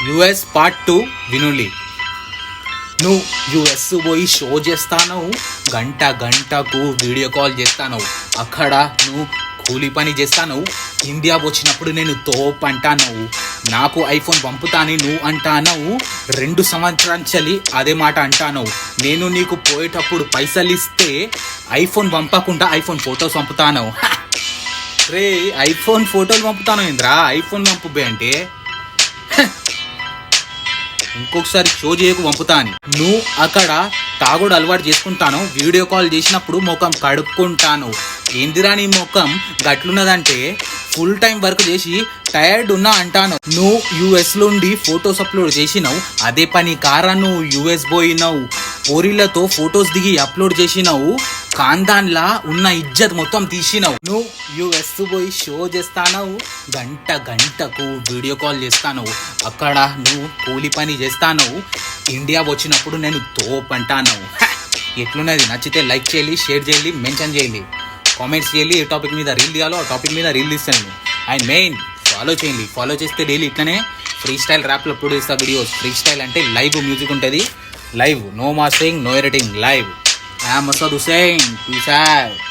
US part 2 వినులి. నువ్వు US పోయి show చేస్తాను, గంటకు వీడియో కాల్ చేస్తాను, అక్కడ నువ్వు కూలి పని చేస్తాను. ఇండియా వచ్చినప్పుడు నేను తోపు అంటాను, నాకు ఐఫోన్ పంపుతాని నువ్వు అంటాను. 2 సంవత్సరాంచలి అదే మాట అంటాను. నేను నీకు పోయేటప్పుడు పైసలు ఇస్తే ఐఫోన్ పంపకుండా ఐఫోన్ ఫొటోస్ పంపుతాను. రే, ఐఫోన్ ఫోటోలు పంపుతాను ఏంద్రా? ఐఫోన్ పంపుబే అంటే ఇంకొకసారి షో చేయకు పంపుతాను. నువ్వు అక్కడ తాగుడు అలవాటు చేసుకుంటాను, వీడియో కాల్ చేసినప్పుడు ముఖం కడుక్కుంటాను. ఏందిరా నీ ముఖం గట్లున్నదంటే ఫుల్ టైం వర్క్ చేసి టైర్డ్ ఉన్నా అంటాను. నువ్వు యుఎస్లో ఉండి ఫొటోస్ అప్లోడ్ చేసినావు, అదే పని కారా నువ్వు యుఎస్ పోయినావు, పోరీలతో ఫొటోస్ దిగి అప్లోడ్ చేసినావు, ఖాందాన్లా ఉన్న ఇజ్జత్ మొత్తం తీసినావు. నువ్వు యుఎస్ పోయి షో చేస్తాను, గంటకు వీడియో కాల్ చేస్తాను, అక్కడ నువ్వు కూలి పని చేస్తాను. ఇండియా వచ్చినప్పుడు నేను తోపు అంటాను. ఎట్లున్నది? నచ్చితే లైక్ చేయాలి, షేర్ చేయాలి, మెన్షన్ చేయాలి, కామెంట్స్ చేయాలి. ఏ టాపిక్ మీద రీల్ తీయాలో ఆ టాపిక్ మీద రీల్ తీస్తాను. అండ్ మెయిన్ ఫాలో చేయండి. ఫాలో చేస్తే డైలీ ఇట్లనే ఫ్రీ స్టైల్ ర్యాప్లో అప్లోడ్ చేస్తా వీడియోస్. ఫ్రీ స్టైల్ అంటే లైవ్ మ్యూజిక్ ఉంటుంది, live, no mastering, no editing, live. I am Masood Hussain. Peace out.